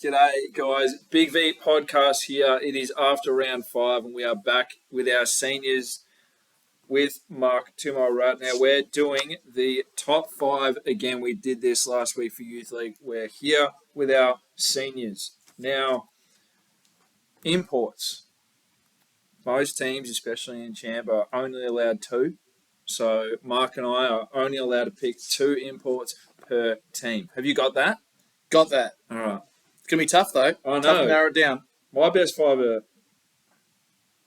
G'day, guys. Big V podcast here. It is after round 5, and we are back with our seniors with Mark to my right. Now, we're doing the top 5 again. We did this last week for Youth League. We're here with our seniors. Now, imports. Most teams, especially in Champ, are only allowed 2. So, Mark and I are only allowed to pick 2 imports per team. Have you got that? Got that. All right. It's going to be tough, though. I know. Tough to narrow it down. My best 5 are,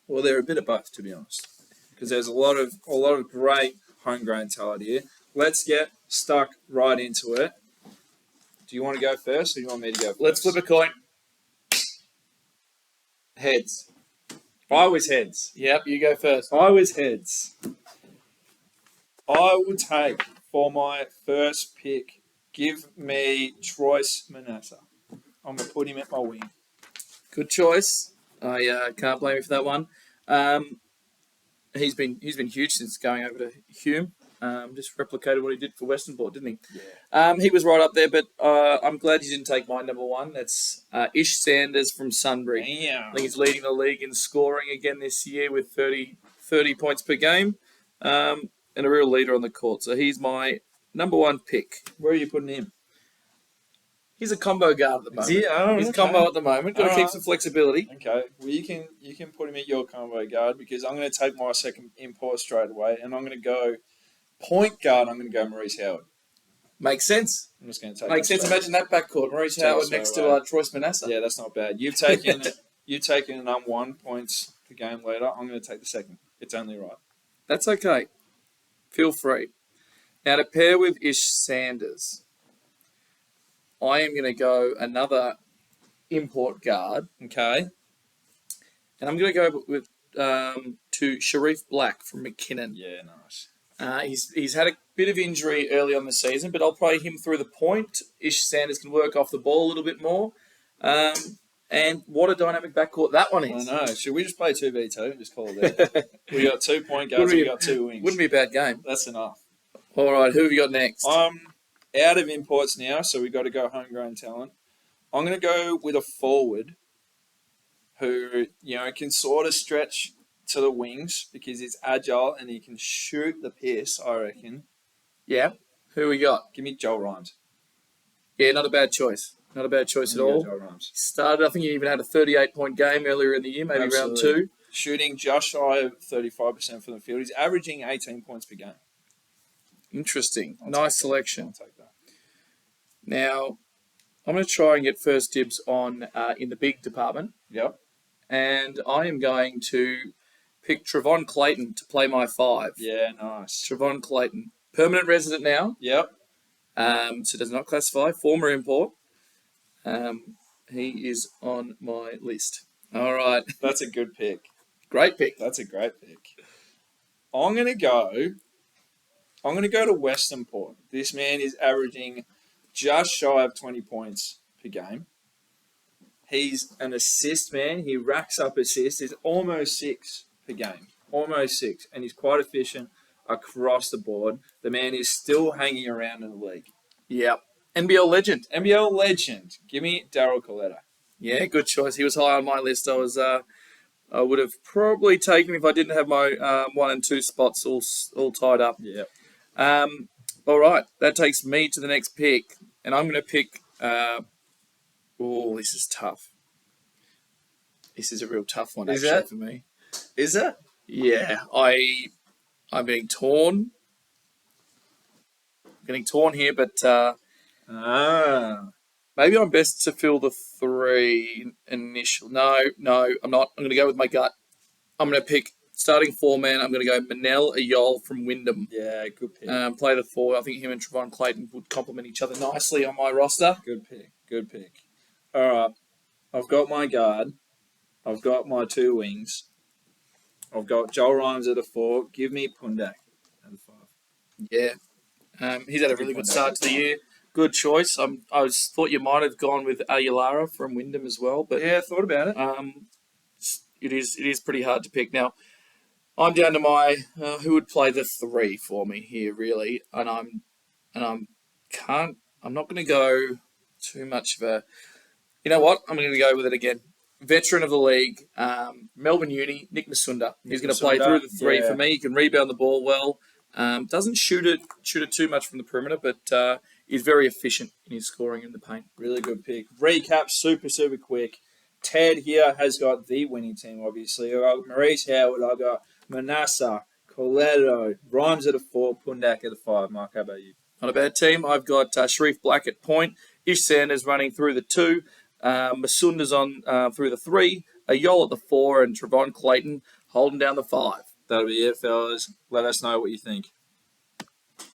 well, they're a bit of both, to be honest, because there's a lot of great homegrown talent here. Let's get stuck right into it. Do you want to go first, or do you want me to go first? Let's flip a coin. Heads. I was heads. Yep, you go first. I was heads. I would take, for my first pick, give me Troyce Manassa. I'm going to put him at my wing. Good choice. I can't blame you for that one. He's been huge since going over to Hume. Just replicated what he did for Western Port, didn't he? Yeah. He was right up there, but I'm glad he didn't take my number 1. That's Ish Sanders from Sunbury. Damn. I think he's leading the league in scoring again this year with 30 points per game, and a real leader on the court. So he's my number 1 pick. Where are you putting him? He's a combo guard at the moment. He's okay. a combo at the moment. Got to keep Alright. some flexibility. Okay, well you can put him at your combo guard, because I'm going to take my second import straight away, and I'm going to go point guard. I'm going to go Maurice Howard. Makes sense. I'm just going to take. Makes sense. Imagine that backcourt. Maurice Take it Howard straight next away. to Troyce Manassa. Yeah, that's not bad. You've taken a number 1 points per game leader. I'm going to take the second. It's only right. That's okay. Feel free. Now, to pair with Ish Sanders, I am going to go another import guard, Okay. and I'm going to go with to Sharif Black from McKinnon. Yeah, nice. He's had a bit of injury early on the season, but I'll play him through the point. Ish Sanders can work off the ball a little bit more. And what a dynamic backcourt that one I is. know. Should we just play 2v2 and just call it there? We got 2 point guards. We got 2 wings. Wouldn't be a bad game. That's enough. All right, who have you got next? I'm out of imports now, so we've got to go homegrown talent. I'm going to go with a forward who, can sort of stretch to the wings because he's agile and he can shoot the piss, I reckon. Yeah. Who we got? Give me Joel Rhymes. Yeah, not a bad choice. Not a bad choice at I'm gonna all. go Joel Rhymes. He started, I think he even had a 38-point game earlier in the year, maybe round Absolutely. 2. Shooting just shy of 35% from the field. He's averaging 18 points per game. Interesting. I'll Nice take selection. I'll take that. Now, I'm going to try and get first dibs on in the big department, Yep. and I am going to pick Trevon Clayton to play my 5. Yeah, nice. Trevon Clayton. Permanent resident now, Yep. so does not classify. Former import. He is on my list. All right. That's a good pick. Great pick. That's a great pick. I'm going to go to Western Port. This man is averaging just shy of 20 points per game. He's an assist man. He racks up assists. He's almost 6 per game. Almost 6. And he's quite efficient across the board. The man is still hanging around in the league. Yep. NBL legend. NBL legend. Give me Daryl Coletta. Yeah, good choice. He was high on my list. I would have probably taken him if I didn't have my 1 and 2 spots all tied up. Yep. All right, that takes me to the next pick, and I'm going to pick. This is tough. This is a real tough one, Is actually, it? for me. Is it? Yeah, I'm being torn. Getting torn here, but maybe I'm best to fill the 3 initial. No, I'm not. I'm going to go with my gut. I'm going to pick starting 4-man. I'm going to go Manel Ayol from Wyndham. Yeah, good pick. Play the 4. I think him and Trevon Clayton would complement each other nicely on my roster. Good pick. Good pick. All right. I've got my guard. I've got my 2 wings. I've got Joel Rhymes at a 4. Give me Pundak at a 5. Yeah. He's had a really good start to the year. Good choice. I thought you might have gone with Aguilara from Wyndham as well, but Yeah, I thought about it. it is pretty hard to pick. Now, I'm down to my who would play the 3 for me here, really, and I'm not going to go too much of You know what? I'm going to go with it again. Veteran of the league, Melbourne Uni, Nick Masunda. He's going to play through the three for me. He can rebound the ball well. Doesn't shoot it too much from the perimeter, but he's very efficient in his scoring in the paint. Really good pick. Recap super quick. Ted here has got the winning team, obviously. I've got Maurice Howard. I've got Manassa, Coletto, Rhymes at a 4, Pundak at a 5. Mark, how about you? Not a bad team. I've got Sharif Black at point. Ish Sanders running through the 2. Masunda's on through the 3. Ayol at the 4. And Trevon Clayton holding down the 5. That'll be it, fellas. Let us know what you think.